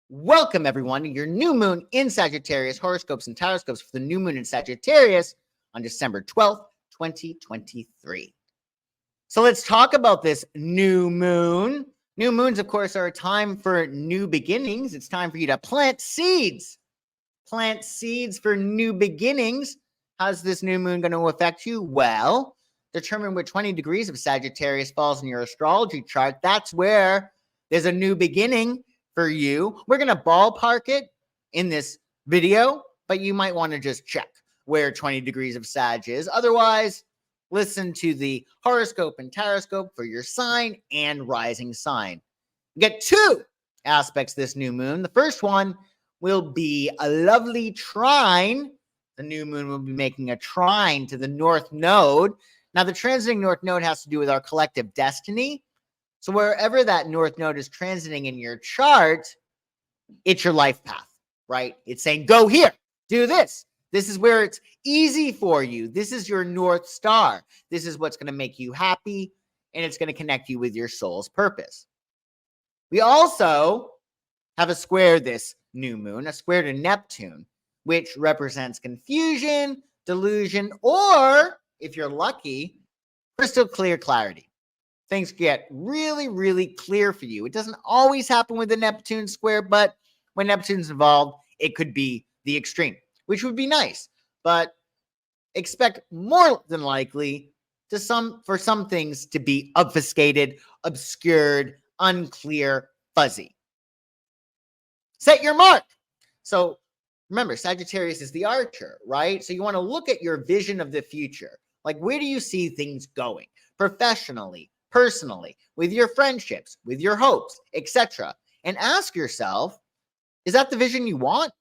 Welcome, everyone, to your new moon in Sagittarius, horoscopes and Tarotscopes for the new moon in Sagittarius on December 12th, 2023. So let's talk about this new moon. New moons, of course, are a time for new beginnings. It's time for you to plant seeds. Plant seeds for new beginnings. How's this new moon going to affect you? Well, determine what 20 degrees of Sagittarius falls in your astrology chart. That's where there's a new beginning for you. We're going to ballpark it in this video, but you might want to just check where 20 degrees of Sag is. Otherwise, listen to the horoscope and Tarotscope for your sign and rising sign. You get two aspects this new moon. The first one will be a lovely trine. The new moon will be making a trine to the North Node. Now, the transiting North Node has to do with our collective destiny. So wherever that North Node is transiting in your chart, it's your life path, right? It's saying, go here, do this. This is where it's easy for you. This is your North Star. This is what's going to make you happy, and it's going to connect you with your soul's purpose. We also have a square this new moon, a square to Neptune, which represents confusion, delusion, or, if you're lucky, crystal clear clarity. Things get really, really clear for you. It doesn't always happen with the Neptune square, but when Neptune's involved, it could be the extreme, which would be nice. But expect more than likely for some things to be obfuscated, obscured, unclear, fuzzy. Set your mark. So remember, Sagittarius is the archer, right? So you want to look at your vision of the future. Like, where do you see things going professionally, personally, with your friendships, with your hopes, etc. And ask yourself, is that the vision you want?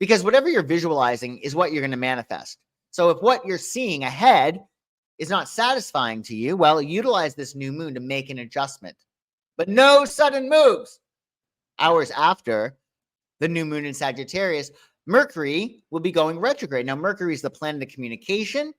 Because whatever you're visualizing is what you're going to manifest. So if what you're seeing ahead is not satisfying to you, well, utilize this new moon to make an adjustment. But no sudden moves. Hours after the new moon in Sagittarius, Mercury will be going retrograde. Now, Mercury is the planet of communication.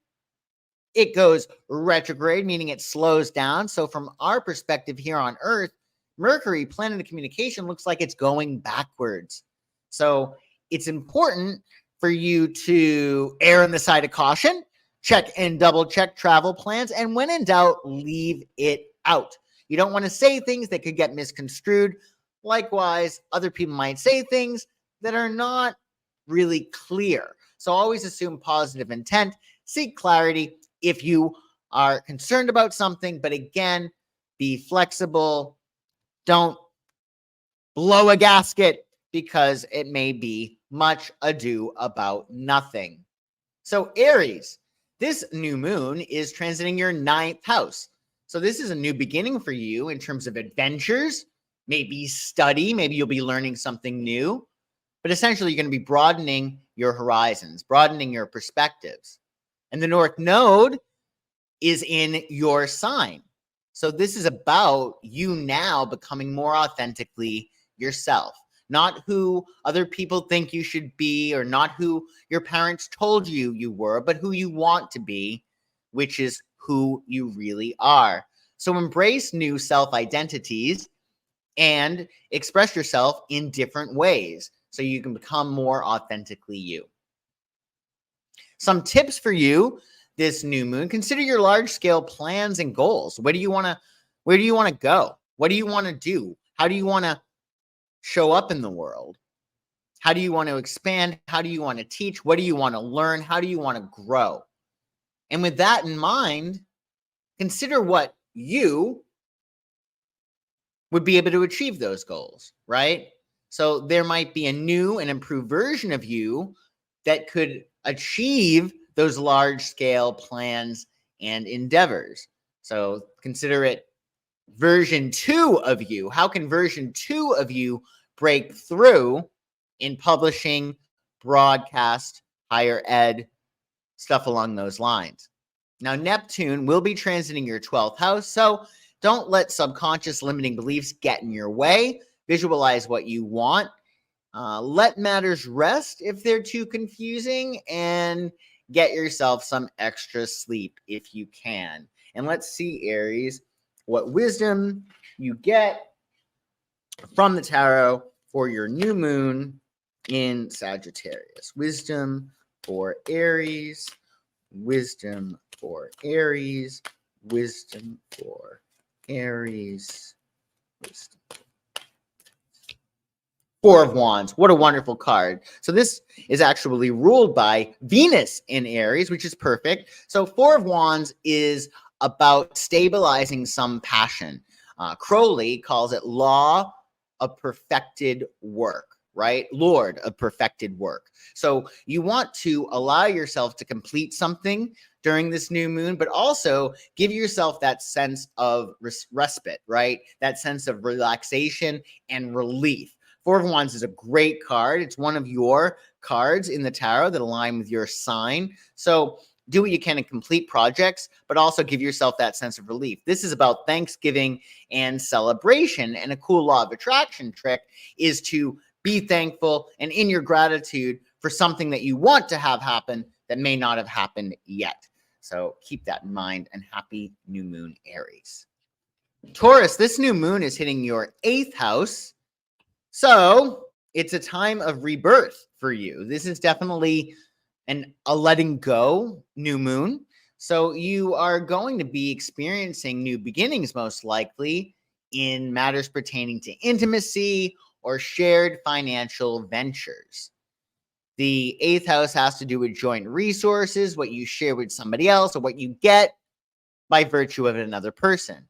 It goes retrograde, meaning it slows down. So from our perspective here on Earth, Mercury, planet of communication, looks like it's going backwards. So it's important for you to err on the side of caution, check and double check travel plans, and when in doubt, leave it out. You don't want to say things that could get misconstrued. Likewise, other people might say things that are not really clear. So always assume positive intent, seek clarity if you are concerned about something, but again, be flexible. Don't blow a gasket because it may be much ado about nothing. So Aries, this new moon is transiting your 9th house. So this is a new beginning for you in terms of adventures, maybe study, maybe you'll be learning something new, but essentially you're going to be broadening your horizons, broadening your perspectives. And the North Node is in your sign. So this is about you now becoming more authentically yourself, not who other people think you should be or not who your parents told you you were, but who you want to be, which is who you really are. So embrace new self-identities and express yourself in different ways so you can become more authentically you. Some tips for you this new moon: consider your large-scale plans and goals. Where do you want to go? What do you want to do? How do you want to show up in the world? How do you want to expand? How do you want to teach? What do you want to learn? How do you want to grow? And with that in mind, consider what you would be able to achieve those goals, right? So there might be a new and improved version of you that could achieve those large-scale plans and endeavors. So consider it version 2 of you. How can version 2 of you break through in publishing, broadcast, higher ed, stuff along those lines? Now, Neptune will be transiting your 12th house, so don't let subconscious limiting beliefs get in your way. Visualize what you want. Let matters rest if they're too confusing, and get yourself some extra sleep if you can. And let's see, Aries, what wisdom you get from the tarot for your new moon in Sagittarius. Wisdom for Aries, wisdom for Aries, wisdom for Aries, wisdom. Four of Wands. What a wonderful card. So this is actually ruled by Venus in Aries, which is perfect. So Four of Wands is about stabilizing some passion. Crowley calls it law of perfected work, right? Lord of perfected work. So you want to allow yourself to complete something during this new moon, but also give yourself that sense of respite, right? That sense of relaxation and relief. Four of Wands is a great card. It's one of your cards in the tarot that align with your sign. So do what you can in complete projects, but also give yourself that sense of relief. This is about Thanksgiving and celebration. And a cool law of attraction trick is to be thankful and in your gratitude for something that you want to have happen that may not have happened yet. So keep that in mind, and happy new moon, Aries. Taurus, this new moon is hitting your 8th house. So it's a time of rebirth for you. This is definitely a letting go new moon. So you are going to be experiencing new beginnings, most likely in matters pertaining to intimacy or shared financial ventures. The 8th house has to do with joint resources, what you share with somebody else, or what you get by virtue of another person.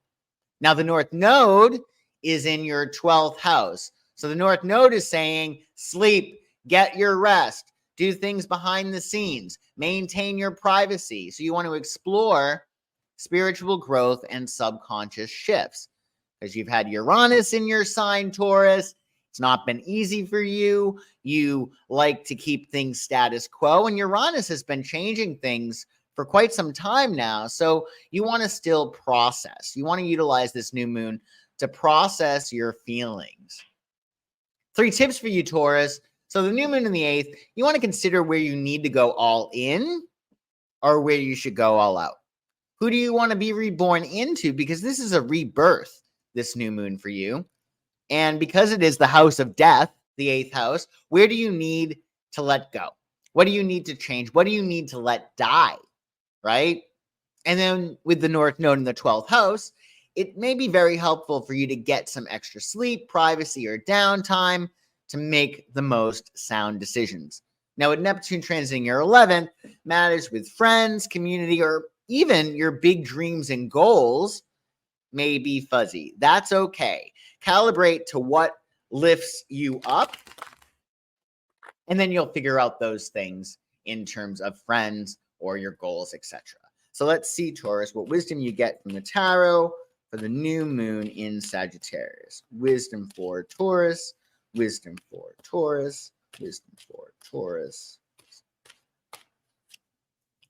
Now, the North Node is in your 12th house. So the North Node is saying, sleep, get your rest, do things behind the scenes, maintain your privacy. So you want to explore spiritual growth and subconscious shifts. Because you've had Uranus in your sign, Taurus. It's not been easy for you. You like to keep things status quo, and Uranus has been changing things for quite some time now. So you want to still process. You want to utilize this new moon to process your feelings. 3 tips for you, Taurus. So the new moon in the 8th, you want to consider where you need to go all in or where you should go all out. Who do you want to be reborn into? Because this is a rebirth, this new moon for you. And because it is the house of death, the 8th house, where do you need to let go? What do you need to change? What do you need to let die? Right? And then with the North Node in the 12th house, it may be very helpful for you to get some extra sleep, privacy, or downtime to make the most sound decisions. Now, with Neptune transiting your 11th, matters with friends, community, or even your big dreams and goals may be fuzzy. That's okay. Calibrate to what lifts you up, and then you'll figure out those things in terms of friends or your goals, etc. So let's see, Taurus, what wisdom you get from the tarot for the new moon in Sagittarius. Wisdom for Taurus, wisdom for Taurus, wisdom for Taurus.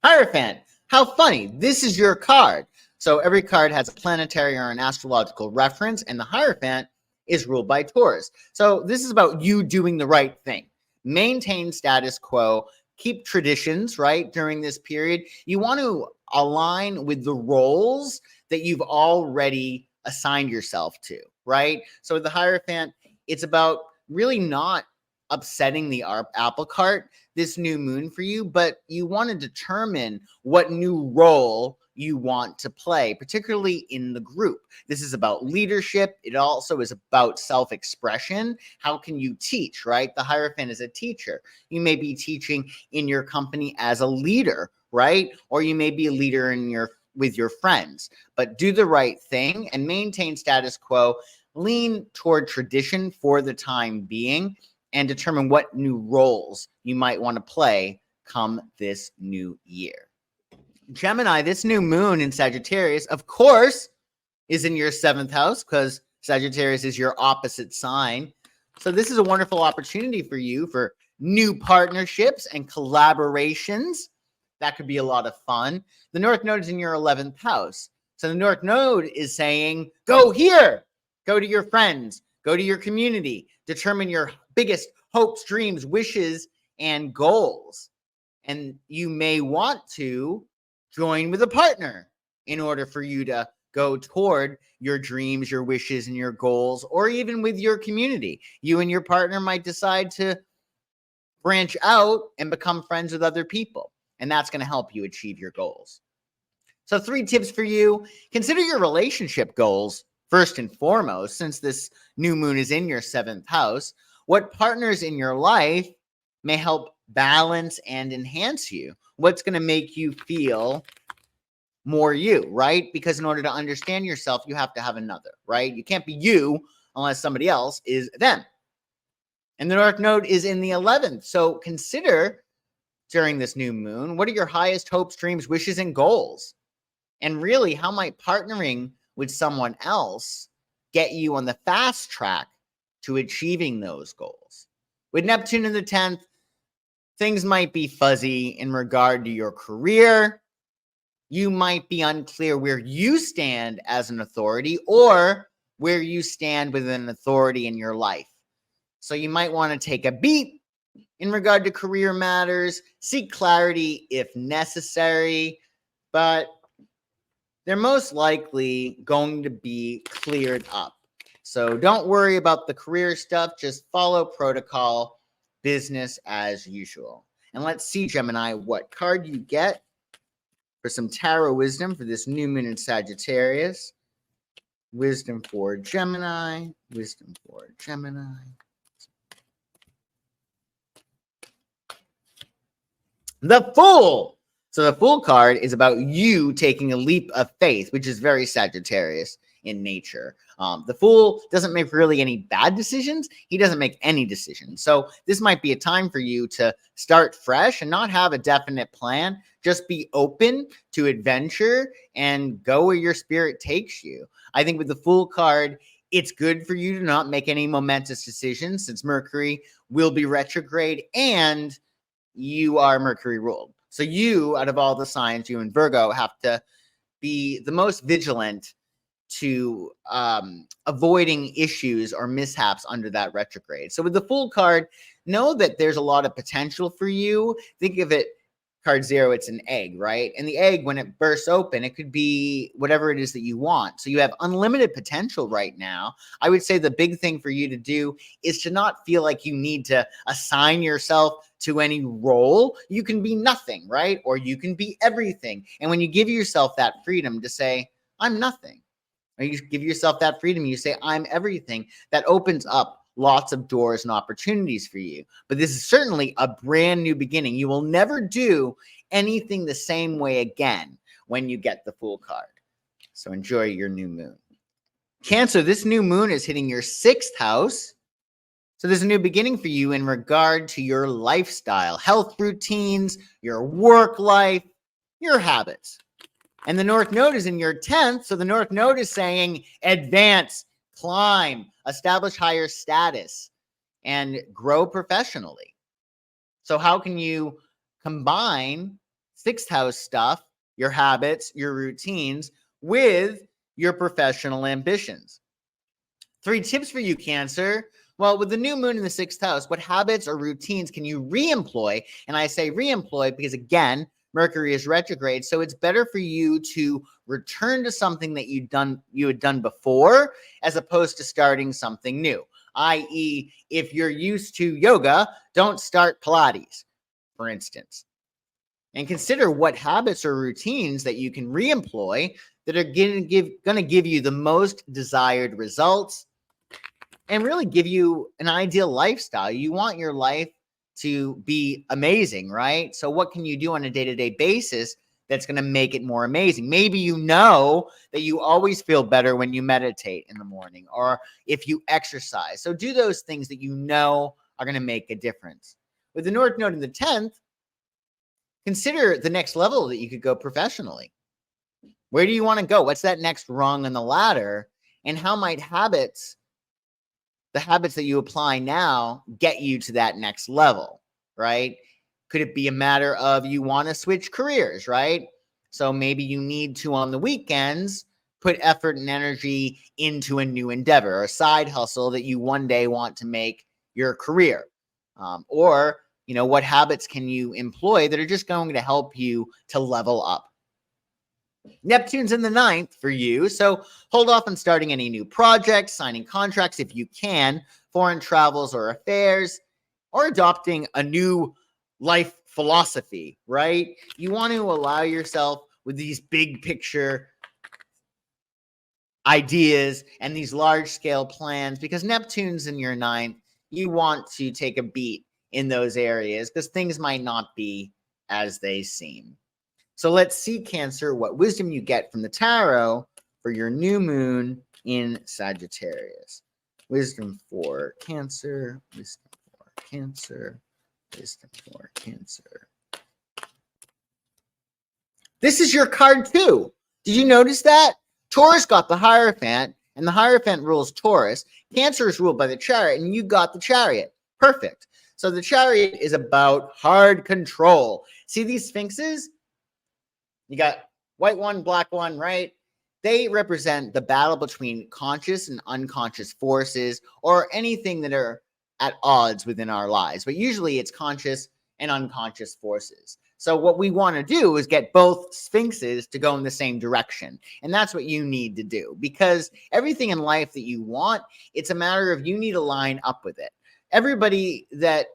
Hierophant, how funny. This is your card. So every card has a planetary or an astrological reference, and the Hierophant is ruled by Taurus. So this is about you doing the right thing. Maintain status quo, keep traditions, right, during this period. You want to align with the roles that you've already assigned yourself to, right? So with the Hierophant, it's about really not upsetting the apple cart this new moon for you, but you want to determine what new role you want to play, particularly in the group. This is about leadership. It also is about self-expression. How can you teach, right? The Hierophant is a teacher. You may be teaching in your company as a leader, right? Or you may be a leader with your friends, but do the right thing and maintain status quo. Lean toward tradition for the time being and determine what new roles you might want to play come this new year. Gemini, this new moon in Sagittarius, of course, is in your 7th house because Sagittarius is your opposite sign. So this is a wonderful opportunity for you for new partnerships and collaborations. That could be a lot of fun. The North Node is in your 11th house. So the North Node is saying, go here, go to your friends, go to your community, determine your biggest hopes, dreams, wishes, and goals. And you may want to join with a partner in order for you to go toward your dreams, your wishes, and your goals, or even with your community. You and your partner might decide to branch out and become friends with other people, and that's going to help you achieve your goals. So 3 tips for you. Consider your relationship goals first and foremost, since this new moon is in your 7th house. What partners in your life may help balance and enhance you? What's going to make you feel more you, right? Because in order to understand yourself, you have to have another, right? You can't be you unless somebody else is them. And the North Node is in the 11th. So consider during this new moon, what are your highest hopes, dreams, wishes, and goals? And really, how might partnering with someone else get you on the fast track to achieving those goals? With Neptune in the 10th, things might be fuzzy in regard to your career. You might be unclear where you stand as an authority or where you stand with an authority in your life. So you might want to take a beat in regard to career matters, seek clarity if necessary, but they're most likely going to be cleared up. So don't worry about the career stuff. Just follow protocol, business as usual. And let's see, Gemini, what card you get for some tarot wisdom for this new moon in Sagittarius. Wisdom for Gemini. Wisdom for Gemini. The Fool. So the Fool card is about you taking a leap of faith, which is very Sagittarius in nature. The Fool doesn't make really any bad decisions. He doesn't make any decisions. So this might be a time for you to start fresh and not have a definite plan. Just be open to adventure and go where your spirit takes you. I think with the Fool card, it's good for you to not make any momentous decisions since Mercury will be retrograde and you are Mercury ruled. So you, out of all the signs, you and Virgo, have to be the most vigilant to avoiding issues or mishaps under that retrograde. So with the Fool card, know that there's a lot of potential for you. Think of it, card 0, it's an egg, right? And the egg, when it bursts open, it could be whatever it is that you want. So you have unlimited potential right now. I would say the big thing for you to do is to not feel like you need to assign yourself to any role. You can be nothing, right? Or you can be everything. And when you give yourself that freedom to say, I'm nothing, or you give yourself that freedom, you say, I'm everything, that opens up lots of doors and opportunities for you. But this is certainly a brand new beginning. You will never do anything the same way again when you get the Fool card. So enjoy your new moon. Cancer, this new moon is hitting your 6th house. So there's a new beginning for you in regard to your lifestyle, health routines, your work life, your habits. And the North Node is in your 10th. So the North Node is saying advance, climb, establish higher status, and grow professionally. So how can you combine 6th house stuff, your habits, your routines, with your professional ambitions? 3 tips for you, Cancer. Well, with the new moon in the 6th house, what habits or routines can you re-employ? And I say re-employ because, again, Mercury is retrograde, so it's better for you to return to something that you had done before as opposed to starting something new. I.e., if you're used to yoga, don't start Pilates, for instance. And consider what habits or routines that you can re-employ that are going to give you the most desired results and really give you an ideal lifestyle. You want your life to be amazing, right? So what can you do on a day-to-day basis that's going to make it more amazing? Maybe you know that you always feel better when you meditate in the morning or if you exercise. So do those things that you know are going to make a difference. With the North Node in the 10th, consider the next level that you could go professionally. Where do you want to go? What's that next rung on the ladder? And how might the habits that you apply now get you to that next level, right? Could it be a matter of you want to switch careers, right? So maybe you need to, on the weekends, put effort and energy into a new endeavor or a side hustle that you one day want to make your career. Or, what habits can you employ that are just going to help you to level up? Neptune's in the ninth for you, so hold off on starting any new projects, signing contracts if you can, foreign travels or affairs, or adopting a new life philosophy, right? You want to allow yourself with these big picture ideas and these large scale plans because Neptune's in your ninth. You want to take a beat in those areas because things might not be as they seem. So let's see, Cancer, what wisdom you get from the tarot for your new moon in Sagittarius. Wisdom for Cancer, wisdom for Cancer, wisdom for Cancer. This is your card too. Did you notice that? Taurus got the Hierophant, and the Hierophant rules Taurus. Cancer is ruled by the Chariot, and you got the Chariot. Perfect. So the Chariot is about hard control. See these sphinxes? You got white one, black one, right? They represent the battle between conscious and unconscious forces or anything that are at odds within our lives. But usually it's conscious and unconscious forces. So what we want to do is get both sphinxes to go in the same direction. And that's what you need to do because everything in life that you want, it's a matter of you need to line up with it. Everybody that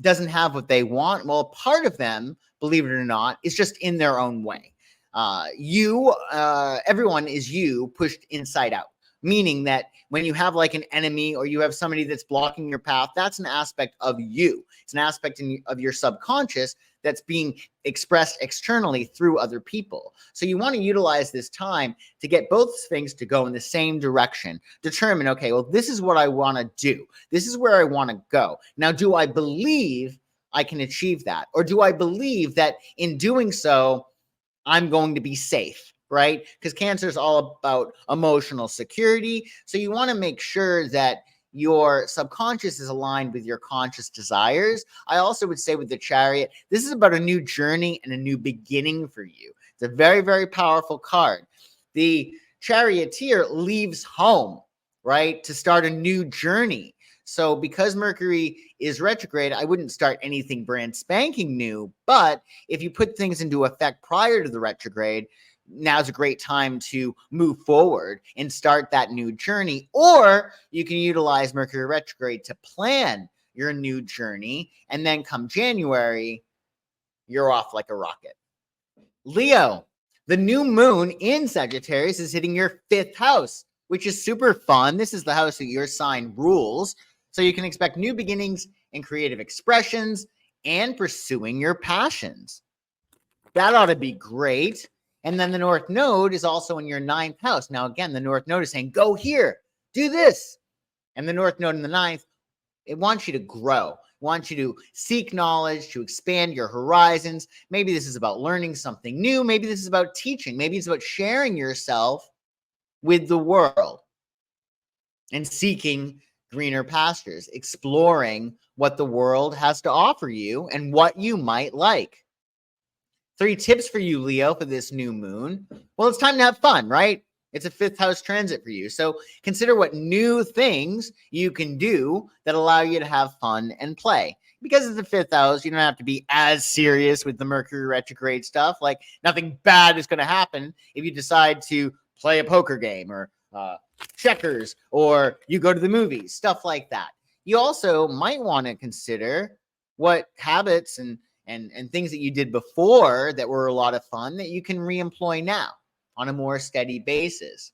doesn't have what they want, well, part of them, believe it or not, is just in their own way. Everyone is you pushed inside out, meaning that when you have like an enemy or you have somebody that's blocking your path, that's an aspect of you. It's an aspect of your subconscious that's being expressed externally through other people. So you want to utilize this time to get both things to go in the same direction. Determine, okay, well, this is what I want to do. This is where I want to go. Now, do I believe I can achieve that? Or do I believe that in doing so, I'm going to be safe, right? Because Cancer is all about emotional security. So you want to make sure that your subconscious is aligned with your conscious desires. I also would say with the Chariot, this is about a new journey and a new beginning for you. It's a very, very powerful card. The Charioteer leaves home, right, to start a new journey. So because Mercury is retrograde, I wouldn't start anything brand spanking new. But if you put things into effect prior to the retrograde, now's a great time to move forward and start that new journey. Or you can utilize Mercury retrograde to plan your new journey. And then come January, you're off like a rocket. Leo, the new moon in Sagittarius is hitting your 5th house, which is super fun. This is the house that your sign rules. So you can expect new beginnings and creative expressions and pursuing your passions. That ought to be great. And then the North Node is also in your 9th house. Now, again, the North Node is saying, go here, do this. And the North Node in the 9th, it wants you to grow. It wants you to seek knowledge, to expand your horizons. Maybe this is about learning something new. Maybe this is about teaching. Maybe it's about sharing yourself with the world and seeking greener pastures, exploring what the world has to offer you and what you might like. 3 tips for you, Leo, for this new moon. Well, it's time to have fun, right? It's a 5th house transit for you. So consider what new things you can do that allow you to have fun and play. Because it's the 5th house, you don't have to be as serious with the Mercury retrograde stuff. Like nothing bad is going to happen if you decide to play a poker game or checkers, or you go to the movies, stuff like that. You also might want to consider what habits and things that you did before that were a lot of fun that you can re-employ now on a more steady basis.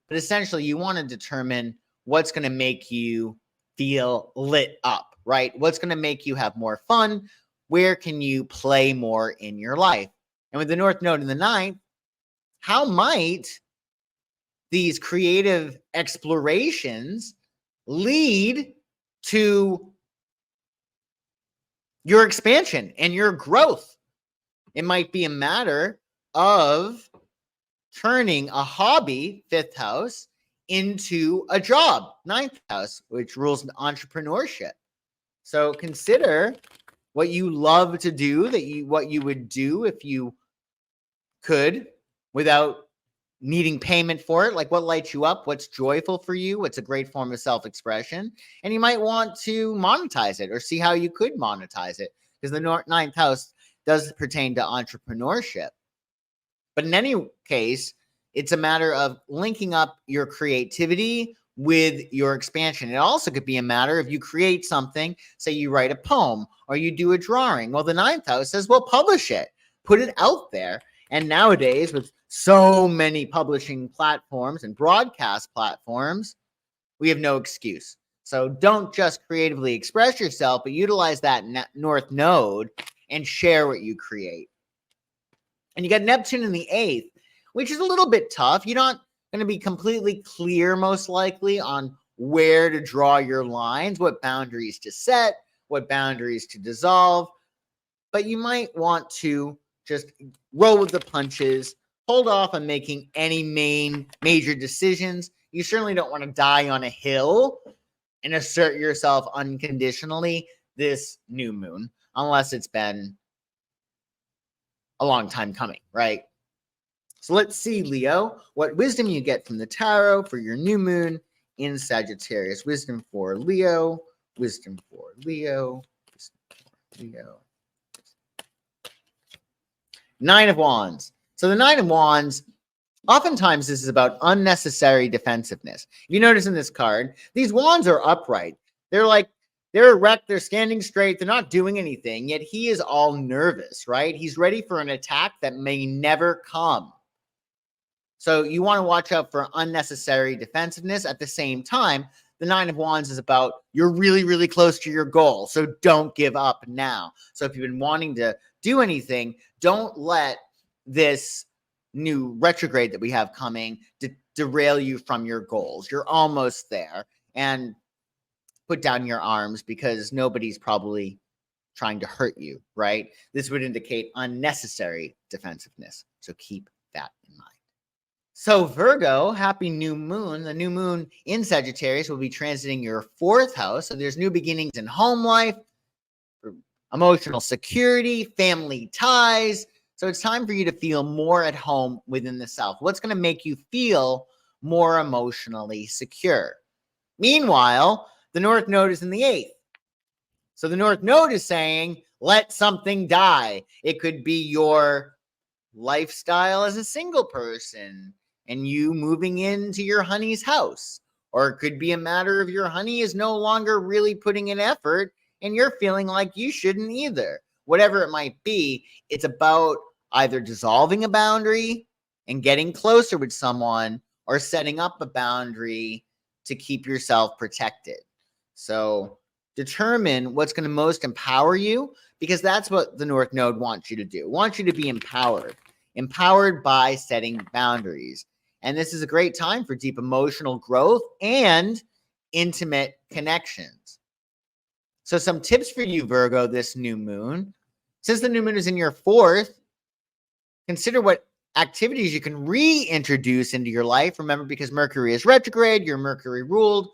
But essentially, you want to determine what's going to make you feel lit up, right? What's going to make you have more fun? Where can you play more in your life? And with the North Node in the 9th, how might these creative explorations lead to your expansion and your growth? It might be a matter of turning a hobby, 5th house, into a job, 9th house, which rules entrepreneurship. So consider what you love to do, what you would do if you could without needing payment for it, like what lights you up, what's joyful for you, what's a great form of self-expression. And you might want to monetize it or see how you could monetize it, because the 9th house does pertain to entrepreneurship. But in any case, it's a matter of linking up your creativity with your expansion. It also could be a matter of you create something, say you write a poem or you do a drawing. Well, the ninth house says, well, publish it, put it out there. And nowadays, with so many publishing platforms and broadcast platforms, we have no excuse. So don't just creatively express yourself, but utilize that North Node and share what you create. And you got Neptune in the 8th, which is a little bit tough. You're not going to be completely clear, most likely, on where to draw your lines, what boundaries to set, what boundaries to dissolve. But you might want to just roll with the punches, hold off on making any major decisions. You certainly don't want to die on a hill and assert yourself unconditionally this new moon, unless it's been a long time coming, right? So let's see, Leo, what wisdom you get from the tarot for your new moon in Sagittarius. Wisdom for Leo, wisdom for Leo, wisdom for Leo. Nine of Wands. So the Nine of Wands, oftentimes this is about unnecessary defensiveness. If you notice in this card, these wands are upright. They're erect, they're standing straight, they're not doing anything, yet he is all nervous, right? He's ready for an attack that may never come. So you want to watch out for unnecessary defensiveness. At the same time, the Nine of Wands is about you're really, really close to your goal, so don't give up now. So if you've been wanting to do anything, don't let this new retrograde that we have coming derail you from your goals. You're almost there. And put down your arms because nobody's probably trying to hurt you, right? This would indicate unnecessary defensiveness. So keep that in mind. So Virgo, happy new moon. The new moon in Sagittarius will be transiting your 4th house. So there's new beginnings in home life, emotional security, family ties. So it's time for you to feel more at home within the self. What's going to make you feel more emotionally secure? Meanwhile, the North Node is in the 8th. So the North Node is saying, let something die. It could be your lifestyle as a single person and you moving into your honey's house. Or it could be a matter of your honey is no longer really putting in effort and you're feeling like you shouldn't either. Whatever it might be, it's about either dissolving a boundary and getting closer with someone or setting up a boundary to keep yourself protected. So determine what's going to most empower you, because that's what the North Node wants you to do. It wants you to be empowered by setting boundaries. And this is a great time for deep emotional growth and intimate connections. So some tips for you, Virgo, this new moon. Since the new moon is in your 4th, consider what activities you can reintroduce into your life. Remember, because Mercury is retrograde, you're Mercury ruled.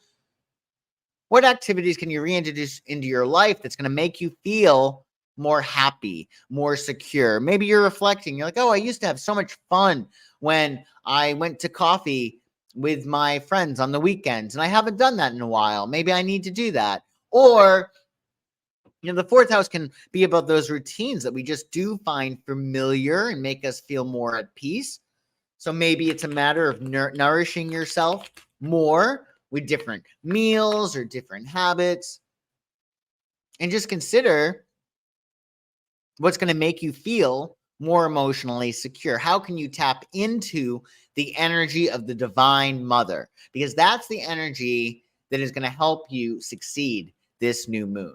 What activities can you reintroduce into your life that's going to make you feel more happy, more secure? Maybe you're reflecting. You're like, oh, I used to have so much fun when I went to coffee with my friends on the weekends, and I haven't done that in a while. Maybe I need to do that. Or, the 4th house can be about those routines that we just do find familiar and make us feel more at peace. So maybe it's a matter of nourishing yourself more with different meals or different habits. And just consider what's going to make you feel more emotionally secure. How can you tap into the energy of the Divine Mother? Because that's the energy that is going to help you succeed this new moon.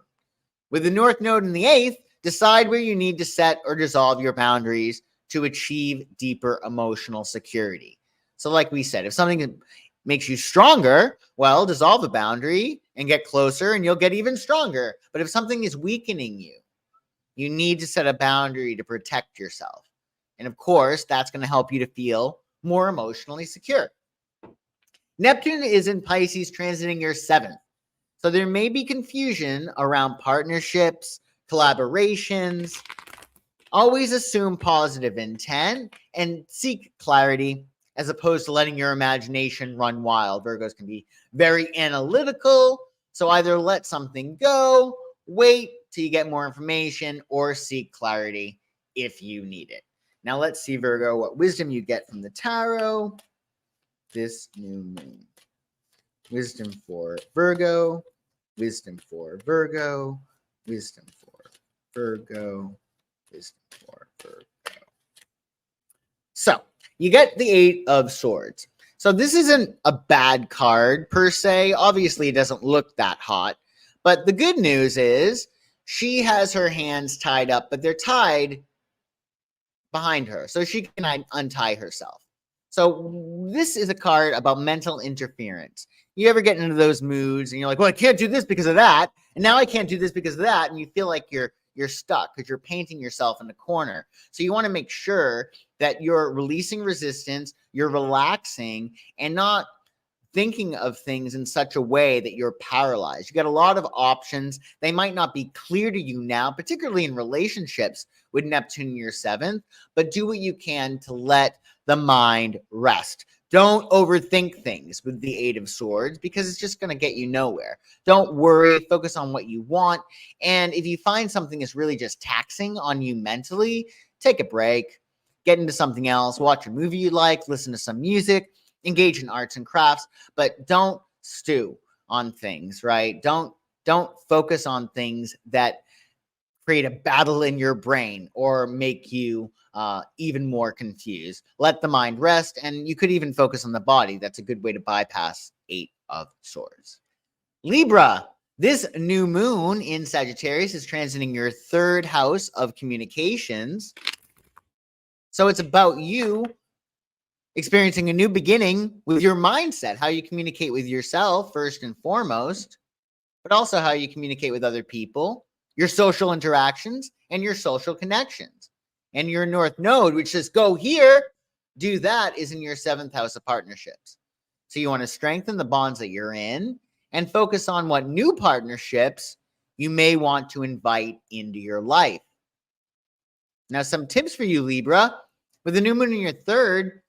With the North Node in the 8th, decide where you need to set or dissolve your boundaries to achieve deeper emotional security. So like we said, if something makes you stronger, well, dissolve the boundary and get closer and you'll get even stronger. But if something is weakening you, you need to set a boundary to protect yourself. And of course, that's going to help you to feel more emotionally secure. Neptune is in Pisces, transiting your 7th. So there may be confusion around partnerships, collaborations. Always assume positive intent and seek clarity as opposed to letting your imagination run wild. Virgos can be very analytical. So either let something go, wait till you get more information, or seek clarity if you need it. Now let's see, Virgo, what wisdom you get from the tarot this new moon. Wisdom for Virgo, wisdom for Virgo, wisdom for Virgo, wisdom for Virgo. So you get the Eight of Swords. So this isn't a bad card per se. Obviously, it doesn't look that hot. But the good news is she has her hands tied up, but they're tied behind her, so she can untie herself. So this is a card about mental interference. You ever get into those moods and you're like, well, I can't do this because of that, and now I can't do this because of that, and you feel like you're stuck because you're painting yourself in a corner. So you want to make sure that you're releasing resistance, you're relaxing, and not thinking of things in such a way that you're paralyzed. You got a lot of options. They might not be clear to you now, particularly in relationships with Neptune in your 7th, but do what you can to let the mind rest. Don't overthink things with the Eight of Swords because it's just going to get you nowhere. Don't worry. Focus on what you want. And if you find something that's really just taxing on you mentally, take a break, get into something else, watch a movie you like, listen to some music, engage in arts and crafts, but don't stew on things, right? Don't focus on things that create a battle in your brain or make you even more confused. Let the mind rest, and you could even focus on the body. That's a good way to bypass Eight of Swords. Libra, this new moon in Sagittarius is transiting your 3rd house of communications. So it's about you experiencing a new beginning with your mindset, how you communicate with yourself first and foremost, but also how you communicate with other people, your social interactions, and your social connections. And your North Node, which says go here, do that, is in your 7th house of partnerships. So you want to strengthen the bonds that you're in and focus on what new partnerships you may want to invite into your life. Now, some tips for you, Libra. With the new moon in your 3rd,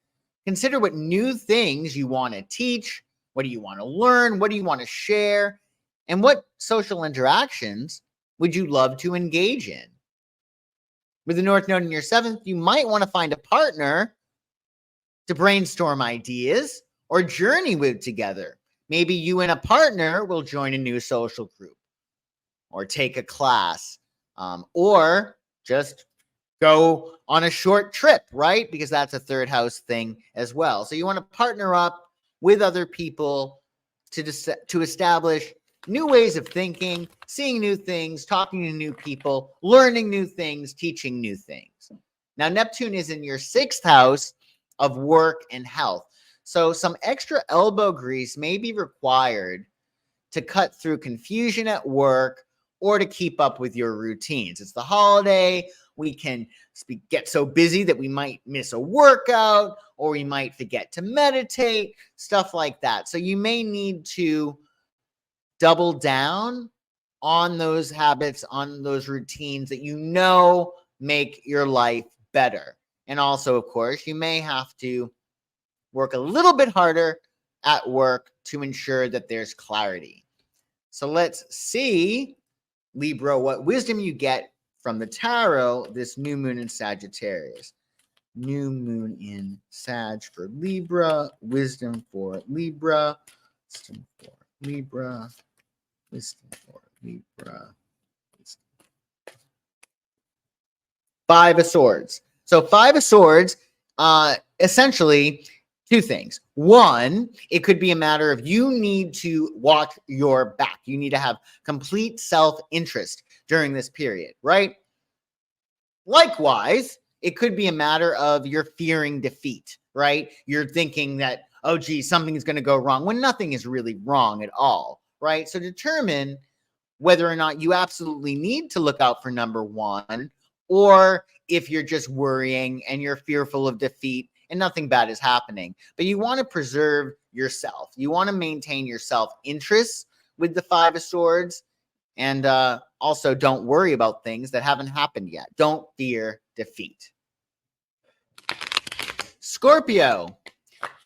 consider what new things you want to teach. What do you want to learn? What do you want to share? And what social interactions would you love to engage in? With the North Node in your 7th, you might want to find a partner to brainstorm ideas or journey with together. Maybe you and a partner will join a new social group or take a class or just go on a short trip, right? Because that's a 3rd house thing as well. So you want to partner up with other people to establish new ways of thinking, seeing new things, talking to new people, learning new things, teaching new things. Now, Neptune is in your 6th house of work and health. So some extra elbow grease may be required to cut through confusion at work or to keep up with your routines. It's the holiday. We can get so busy that we might miss a workout or we might forget to meditate, stuff like that. So you may need to double down on those habits, on those routines that you know make your life better. And also, of course, you may have to work a little bit harder at work to ensure that there's clarity. So let's see, Libra, what wisdom you get from the tarot this new moon in Sagittarius. New moon in Sag for Libra, wisdom for Libra, wisdom for Libra, wisdom for Libra. Wisdom. 5 of Swords. So 5 of Swords, essentially 2 things. One, it could be a matter of you need to watch your back. You need to have complete self-interest during this period, right? Likewise, it could be a matter of you're fearing defeat, right? You're thinking that, oh, geez, something's going to go wrong when nothing is really wrong at all, right? So determine whether or not you absolutely need to look out for number 1, or if you're just worrying and you're fearful of defeat and nothing bad is happening. But you want to preserve yourself. You want to maintain your self-interest with the 5 of Swords. And also don't worry about things that haven't happened yet. Don't fear defeat. Scorpio.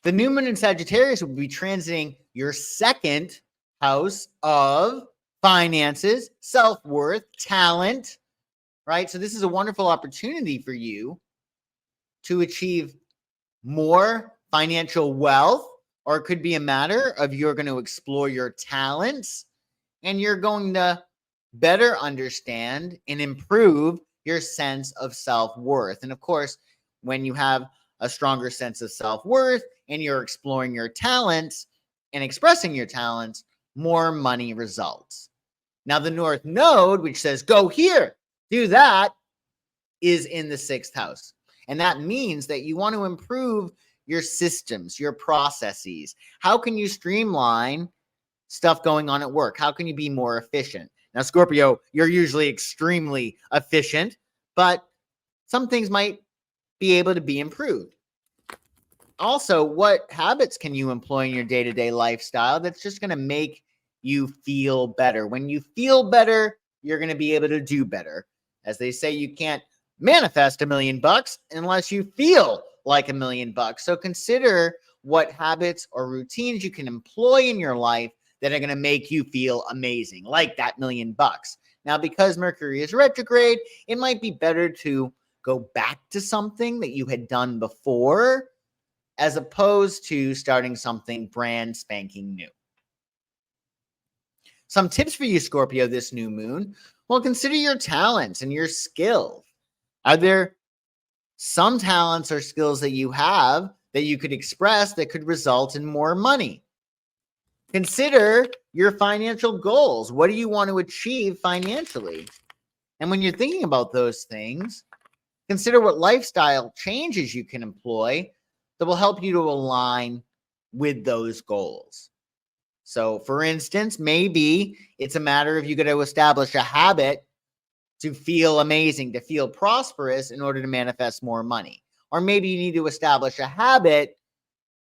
The new moon in Sagittarius will be transiting your 2nd house of finances, self-worth, talent, right? So this is a wonderful opportunity for you to achieve more financial wealth, or it could be a matter of you're going to explore your talents and you're going to better understand and improve your sense of self-worth. And of course, when you have a stronger sense of self-worth and you're exploring your talents and expressing your talents, more money results. Now, the North Node, which says, go here, do that, is in the 6th house. And that means that you want to improve your systems, your processes. How can you streamline stuff going on at work? How can you be more efficient? Now, Scorpio, you're usually extremely efficient, but some things might be able to be improved. Also, what habits can you employ in your day-to-day lifestyle that's just going to make you feel better? When you feel better, you're going to be able to do better. As they say, you can't manifest $1 million unless you feel like $1 million. So consider what habits or routines you can employ in your life that are going to make you feel amazing, like that $1 million. Now, because Mercury is retrograde, it might be better to go back to something that you had done before as opposed to starting something brand spanking new. Some tips for you, Scorpio, this new moon. Well, consider your talents and your skills. Are there some talents or skills that you have that you could express that could result in more money? Consider your financial goals. What do you want to achieve financially? And when you're thinking about those things, consider what lifestyle changes you can employ that will help you to align with those goals. So, for instance, maybe it's a matter of you got to establish a habit to feel amazing, to feel prosperous in order to manifest more money. Or maybe you need to establish a habit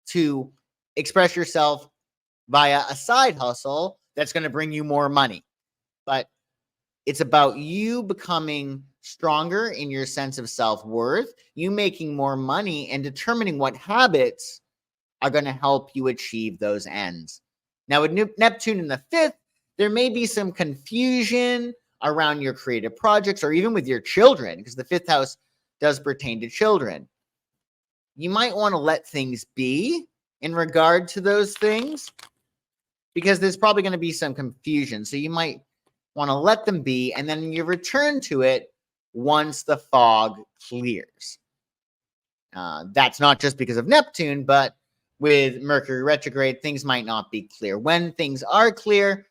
to express yourself via a side hustle that's going to bring you more money. But it's about you becoming stronger in your sense of self-worth, you making more money, and determining what habits are going to help you achieve those ends. Now, with Neptune in the 5th, there may be some confusion around your creative projects or even with your children, because the 5th house does pertain to children. You might want to let things be in regard to those things because there's probably going to be some confusion. So you might want to let them be, and then you return to it once the fog clears. That's not just because of Neptune, but with Mercury retrograde, things might not be clear. When things are clear,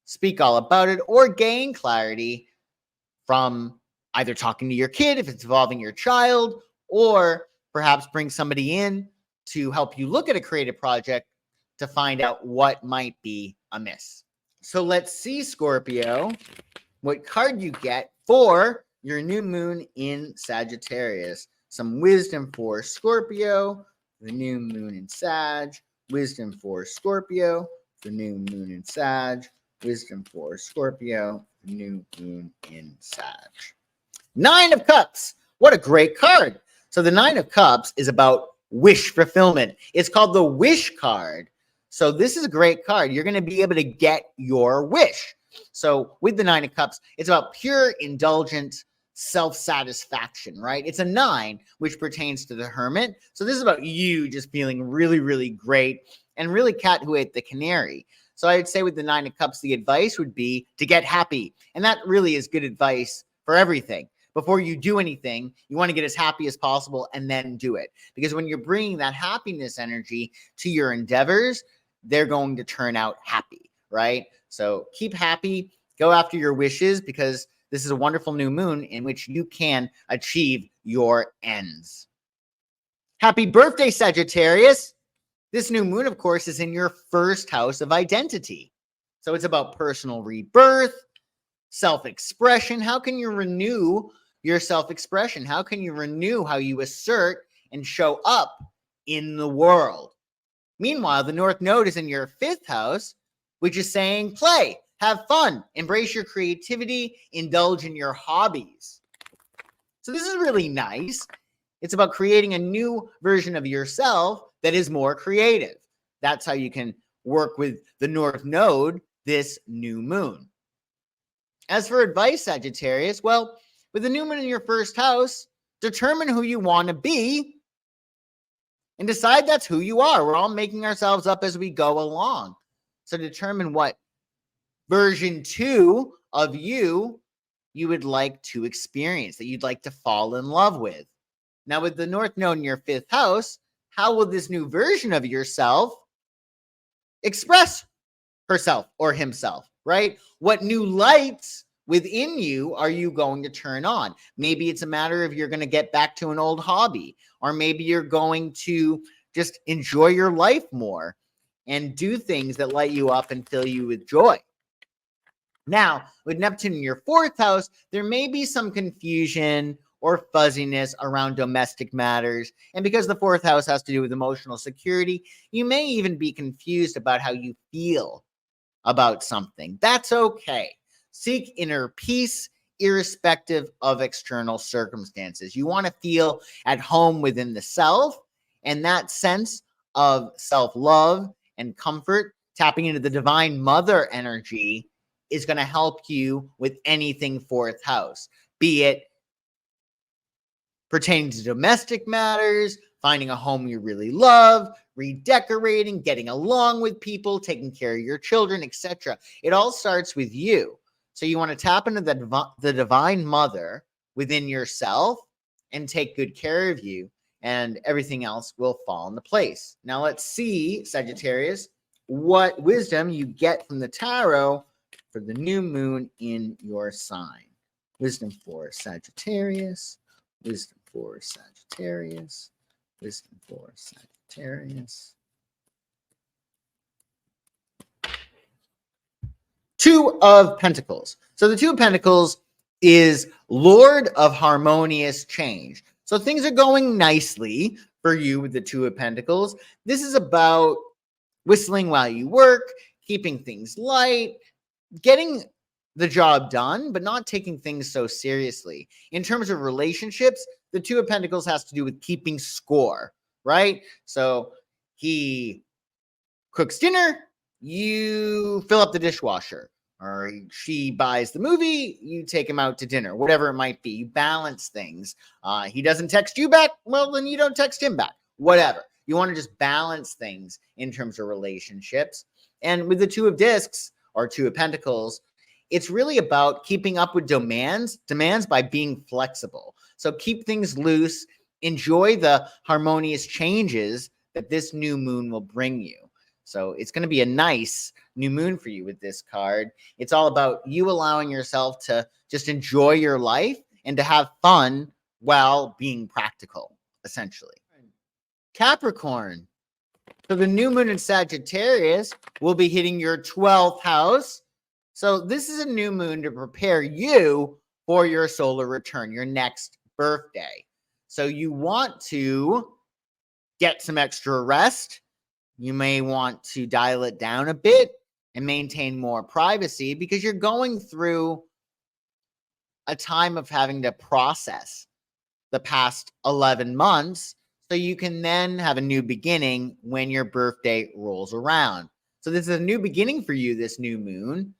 speak all about it or gain clarity from either talking to your kid if it's involving your child, or perhaps bring somebody in to help you look at a creative project to find out what might be amiss. So let's see, Scorpio, what card you get for your new moon in Sagittarius. Some wisdom for Scorpio, the new moon in Sag. Wisdom for Scorpio, the new moon in Sag. Wisdom for Scorpio, the new moon in Sag. 9 of Cups. What a great card. So the 9 of Cups is about wish fulfillment. It's called the wish card. So this is a great card. You're going to be able to get your wish. So with the 9 of Cups, it's about pure, indulgent self-satisfaction, right? It's a 9, which pertains to the Hermit. So this is about you just feeling really, really great and really cat who ate the canary. So I'd say with the 9 of Cups, the advice would be to get happy. And that really is good advice for everything. Before you do anything, you want to get as happy as possible and then do it. Because when you're bringing that happiness energy to your endeavors, they're going to turn out happy, right? So keep happy, go after your wishes, because this is a wonderful new moon in which you can achieve your ends. Happy birthday, Sagittarius. This new moon, of course, is in your 1st house of identity. So it's about personal rebirth, self-expression. How can you renew your self-expression? How can you renew how you assert and show up in the world? Meanwhile, the North Node is in your 5th house, which is saying play, have fun, embrace your creativity, indulge in your hobbies. So this is really nice. It's about creating a new version of yourself that is more creative. That's how you can work with the North Node this new moon. As for advice, Sagittarius, well, with the new moon in your 1st house, determine who you want to be and decide that's who you are. We're all making ourselves up as we go along. So determine what version 2 of you would like to experience, that you'd like to fall in love with. Now, with the North Node in your 5th house, how will this new version of yourself express herself or himself, right? What new lights within you are you going to turn on? Maybe it's a matter of you're going to get back to an old hobby, or maybe you're going to just enjoy your life more and do things that light you up and fill you with joy. Now, with Neptune in your 4th house, there may be some confusion or fuzziness around domestic matters. And because the 4th house has to do with emotional security, you may even be confused about how you feel about something. That's okay. Seek inner peace irrespective of external circumstances. You want to feel at home within the self, and that sense of self-love and comfort, tapping into the divine mother energy, is going to help you with anything 4th house, be it pertaining to domestic matters, finding a home you really love, redecorating, getting along with people, taking care of your children, etc. It all starts with you. So you want to tap into the divine mother within yourself and take good care of you, and everything else will fall into place. Now let's see, Sagittarius, what wisdom you get from the tarot for the new moon in your sign. Wisdom for Sagittarius. Wisdom for Sagittarius. Wisdom for Sagittarius. 2 of Pentacles. So the 2 of Pentacles is Lord of harmonious change. So things are going nicely for you with the 2 of Pentacles. This is about whistling while you work, keeping things light, getting the job done, but not taking things so seriously. In terms of relationships, the 2 of Pentacles has to do with keeping score, right? So he cooks dinner, you fill up the dishwasher, or she buys the movie, you take him out to dinner, whatever it might be. You balance things. He doesn't text you back, well, then you don't text him back, whatever. You want to just balance things in terms of relationships. And with the 2 of Discs, or 2 of Pentacles, it's really about keeping up with demands by being flexible. So keep things loose, enjoy the harmonious changes that this new moon will bring you. So it's going to be a nice new moon for you with this card. It's all about you allowing yourself to just enjoy your life and to have fun while being practical, essentially. Capricorn. So the new moon in Sagittarius will be hitting your 12th house. So this is a new moon to prepare you for your solar return, your next birthday. So you want to get some extra rest. You may want to dial it down a bit and maintain more privacy, because you're going through a time of having to process the past 11 months. So you can then have a new beginning when your birthday rolls around. So this is a new beginning for you, this new moon,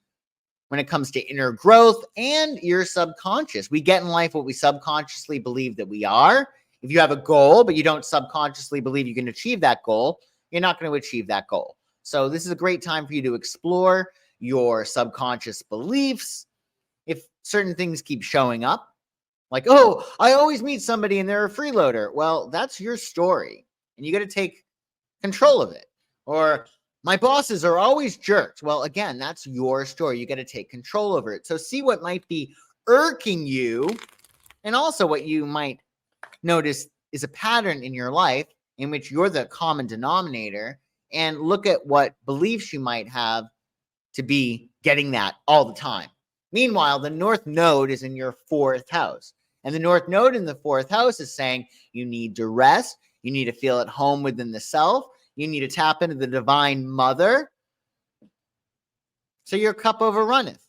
when it comes to inner growth and your subconscious. We get in life what we subconsciously believe that we are. If you have a goal, but you don't subconsciously believe you can achieve that goal, you're not going to achieve that goal. So this is a great time for you to explore your subconscious beliefs. If certain things keep showing up, like, oh, I always meet somebody and they're a freeloader. Well, that's your story, and you got to take control of it. Or my bosses are always jerks. Well, again, that's your story. You got to take control over it. So see what might be irking you, and also what you might notice is a pattern in your life in which you're the common denominator, and look at what beliefs you might have to be getting that all the time. Meanwhile, the North Node is in your 4th house. And the North Node in the 4th house is saying you need to rest. You need to feel at home within the self. You need to tap into the divine mother so your cup overrunneth.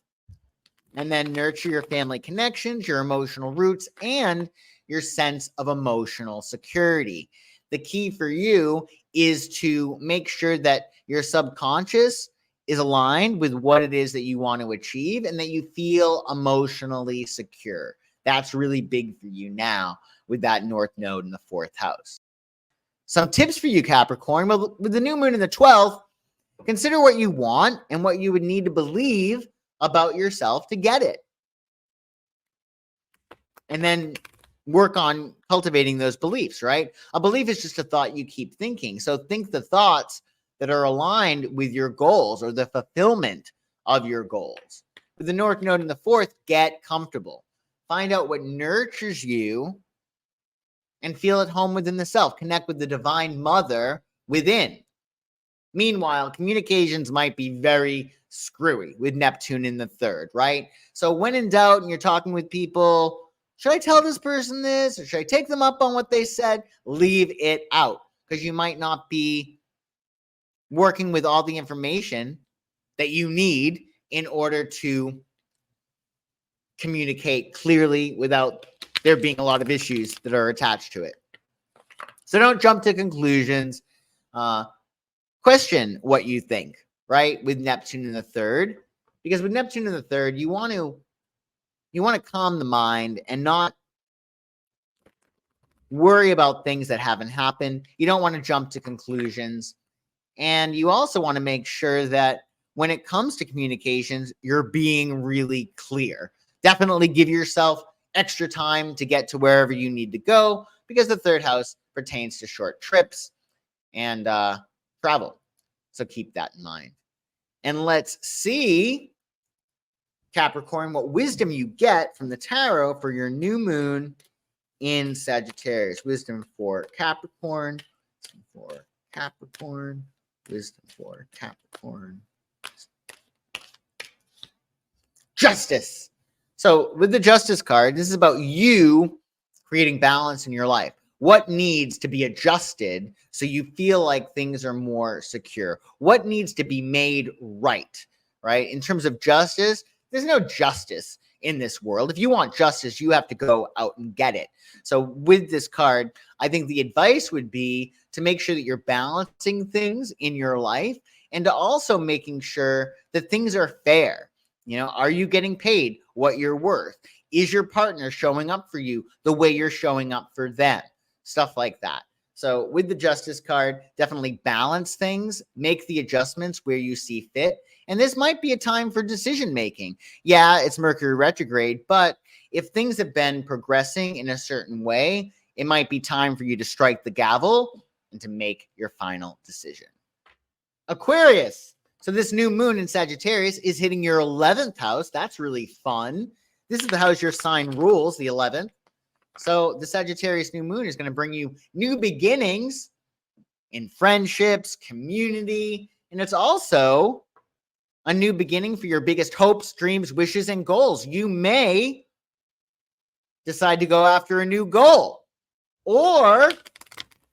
And then nurture your family connections, your emotional roots, and your sense of emotional security. The key for you is to make sure that your subconscious is aligned with what it is that you want to achieve, and that you feel emotionally secure. That's really big for you now with that North Node in the 4th house. Some tips for you, Capricorn. Well, with the new moon in the 12th, consider what you want and what you would need to believe about yourself to get it. And then work on cultivating those beliefs, right? A belief is just a thought you keep thinking. So think the thoughts that are aligned with your goals or the fulfillment of your goals. With the North Node in the 4th, get comfortable. Find out what nurtures you and feel at home within the self. Connect with the divine mother within. Meanwhile, communications might be very screwy with Neptune in the 3rd, right? So when in doubt and you're talking with people, should I tell this person this or should I take them up on what they said? Leave it out because you might not be working with all the information that you need in order to communicate clearly without there being a lot of issues that are attached to it. So don't jump to conclusions. Question what you think, right? With Neptune in the 3rd, because with Neptune in the 3rd, you want to calm the mind and not worry about things that haven't happened. You don't want to jump to conclusions. And you also want to make sure that when it comes to communications, you're being really clear. Definitely give yourself extra time to get to wherever you need to go because the 3rd house pertains to short trips and travel. So keep that in mind. And let's see, Capricorn, what wisdom you get from the tarot for your new moon in Sagittarius. Wisdom for Capricorn. Wisdom for Capricorn. Wisdom for Capricorn. Justice. So with the Justice card, this is about you creating balance in your life. What needs to be adjusted so you feel like things are more secure? What needs to be made right? Right? In terms of justice, there's no justice in this world. If you want justice, you have to go out and get it. So with this card, I think the advice would be to make sure that you're balancing things in your life and to also making sure that things are fair. You know, are you getting paid what you're worth? Is your partner showing up for you the way you're showing up for them? Stuff like that. So with the Justice card, definitely balance things, make the adjustments where you see fit. And this might be a time for decision making. Yeah, it's Mercury retrograde, but if things have been progressing in a certain way, it might be time for you to strike the gavel and to make your final decision. Aquarius. So this new moon in Sagittarius is hitting your 11th house. That's really fun. This is the house your sign rules, the 11th. So the Sagittarius new moon is going to bring you new beginnings in friendships, community, and it's also a new beginning for your biggest hopes, dreams, wishes, and goals. You may decide to go after a new goal, or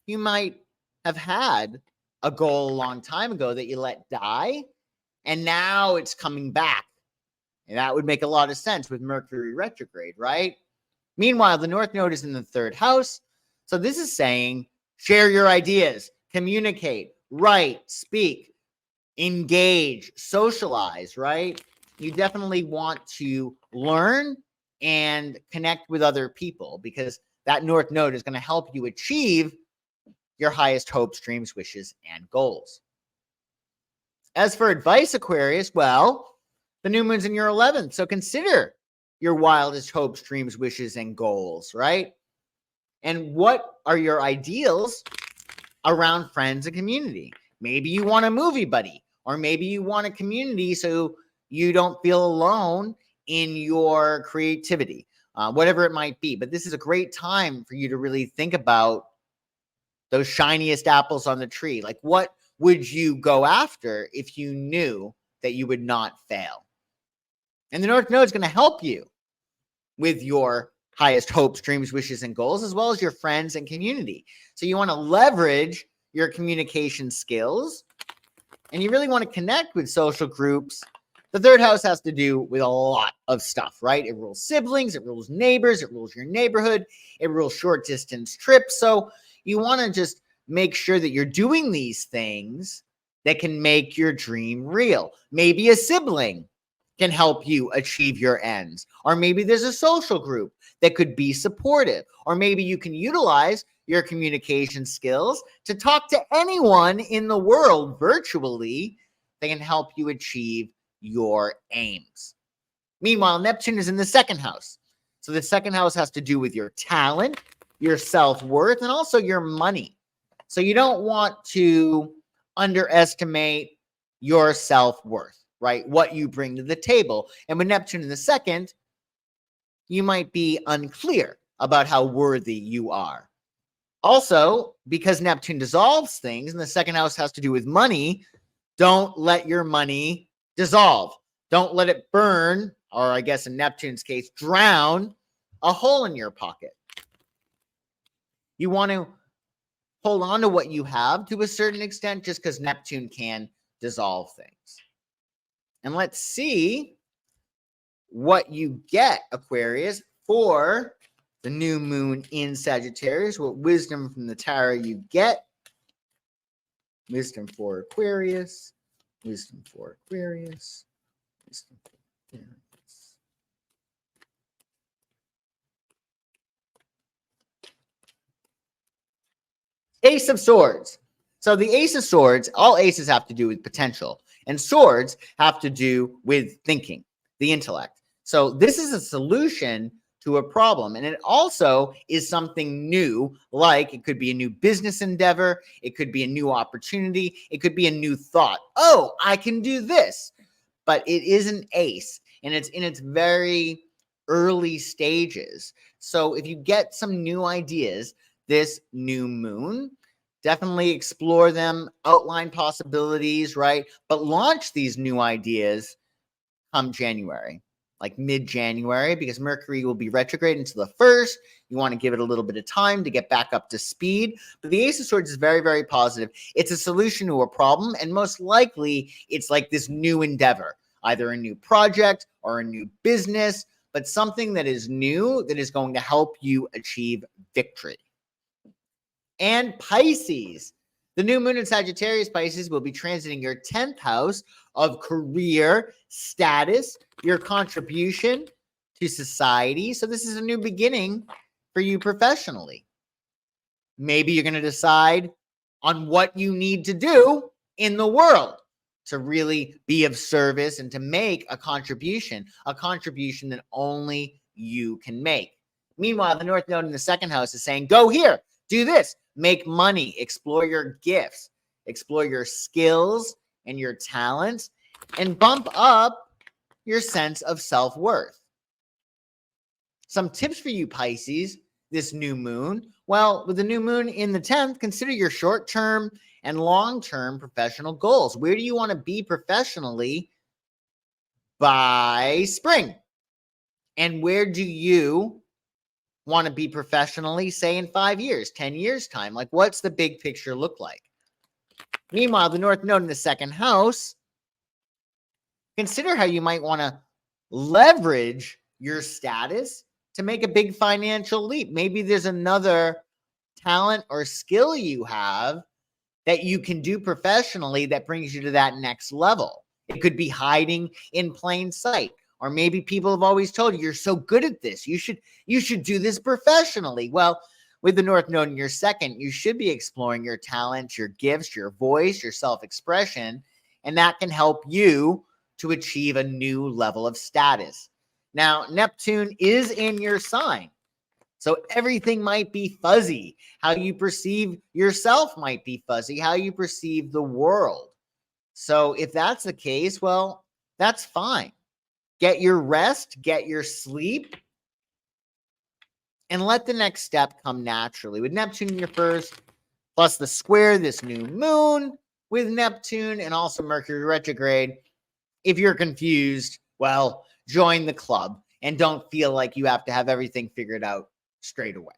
you might have had a goal a long time ago that you let die, and now it's coming back. And that would make a lot of sense with Mercury retrograde, right? Meanwhile, the North Node is in the 3rd house. So this is saying share your ideas, communicate, write, speak, engage, socialize, right? You definitely want to learn and connect with other people because that North Node is going to help you achieve your highest hopes, dreams, wishes, and goals. As for advice, Aquarius, well, the new moon's in your 11th. So consider your wildest hopes, dreams, wishes, and goals, right? And what are your ideals around friends and community? Maybe you want a movie buddy, or maybe you want a community so you don't feel alone in your creativity, whatever it might be. But this is a great time for you to really think about those shiniest apples on the tree. Like, what would you go after if you knew that you would not fail? And the North Node is going to help you with your highest hopes, dreams, wishes, and goals, as well as your friends and community. So you want to leverage your communication skills, and you really want to connect with social groups. The 3rd house has to do with a lot of stuff, right? It rules siblings, it rules neighbors, it rules your neighborhood, it rules short distance trips. So you want to just make sure that you're doing these things that can make your dream real. Maybe a sibling can help you achieve your ends. Or maybe there's a social group that could be supportive. Or maybe you can utilize your communication skills to talk to anyone in the world virtually that can help you achieve your aims. Meanwhile, Neptune is in the second house. So the second house has to do with your talent, your self-worth, and also your money. So you don't want to underestimate your self-worth, right? What you bring to the table. And with Neptune in the second, you might be unclear about how worthy you are. Also, because Neptune dissolves things, and the second house has to do with money, don't let your money dissolve. Don't let it burn, or I guess in Neptune's case, drown a hole in your pocket. You want to hold on to what you have to a certain extent just because Neptune can dissolve things. And let's see what you get, Aquarius, for the new moon in Sagittarius. What wisdom from the tarot you get. Wisdom for Aquarius. Wisdom for Aquarius. Wisdom for Aquarius. Ace of Swords. So the Ace of Swords, all aces have to do with potential, and swords have to do with thinking, the intellect. So this is a solution to a problem, and it also is something new, like it could be a new business endeavor, it could be a new opportunity, it could be a new thought. Oh, I can do this. But it is an ace, and it's in its very early stages. So if you get some new ideas this new moon, definitely explore them, outline possibilities, right? But launch these new ideas come January, like mid-January, because Mercury will be retrograde until the 1st. You want to give it a little bit of time to get back up to speed. But the Ace of Swords is very, very positive. It's a solution to a problem, and most likely it's like this new endeavor, either a new project or a new business, but something that is new that is going to help you achieve victory. And Pisces. The new moon in Sagittarius, Pisces, will be transiting your 10th house of career, status, your contribution to society. So this is a new beginning for you professionally. Maybe you're going to decide on what you need to do in the world to really be of service and to make a contribution that only you can make. Meanwhile, the North Node in the second house is saying, go here, do this, make money, explore your gifts, explore your skills and your talents, and bump up your sense of self-worth. Some tips for you, Pisces, this new moon. Well, with the new moon in the 10th, consider your short-term and long-term professional goals. Where do you want to be professionally by spring? And where do you want to be professionally, say in 5 years, 10 years time? Like, what's the big picture look like? Meanwhile, the North Node in the second house, consider how you might want to leverage your status to make a big financial leap. Maybe there's another talent or skill you have that you can do professionally that brings you to that next level. It could be hiding in plain sight. Or maybe people have always told you, you're so good at this, you should do this professionally. Well, with the North Node in your second, you should be exploring your talents, your gifts, your voice, your self-expression, and that can help you to achieve a new level of status. Now, Neptune is in your sign, so everything might be fuzzy. How you perceive yourself might be fuzzy, how you perceive the world. So if that's the case, well, that's fine. Get your rest, get your sleep, and let the next step come naturally. With Neptune in your first, plus the square, this new moon with Neptune, and also Mercury retrograde. If you're confused, well, join the club and don't feel like you have to have everything figured out straight away.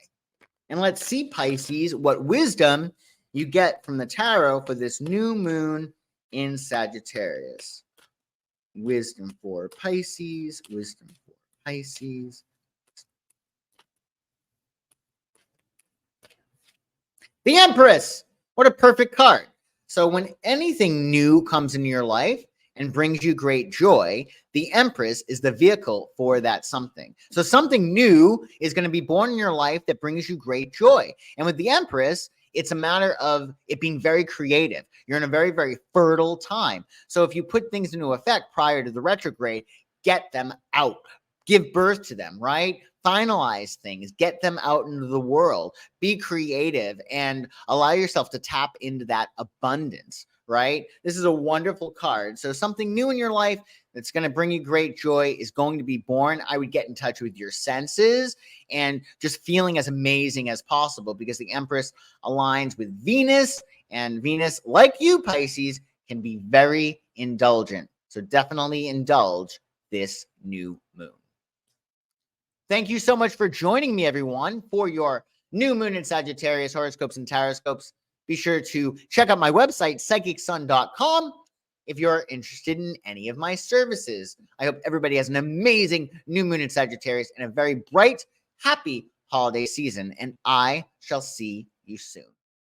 And let's see, Pisces, what wisdom you get from the tarot for this new moon in Sagittarius. Wisdom for Pisces, wisdom for Pisces. The Empress. What a perfect card. So when anything new comes into your life, and brings you great joy, the Empress is the vehicle for that something. So something new is going to be born in your life that brings you great joy. And with the Empress, it's a matter of it being very creative. You're in a very, very fertile time. So if you put things into effect prior to the retrograde, get them out, give birth to them, right? Finalize things, get them out into the world, be creative, and allow yourself to tap into that abundance, right? This is a wonderful card. So something new in your life that's going to bring you great joy is going to be born. I would get in touch with your senses and just feeling as amazing as possible, because the Empress aligns with Venus, and Venus, like you, Pisces, can be very indulgent. So definitely indulge this new moon. Thank you so much for joining me, everyone, for your new moon in Sagittarius horoscopes and Tarotscopes. Be sure to check out my website, psychicsun.com, if you're interested in any of my services. I hope everybody has an amazing new moon in Sagittarius and a very bright, happy holiday season, and I shall see you soon.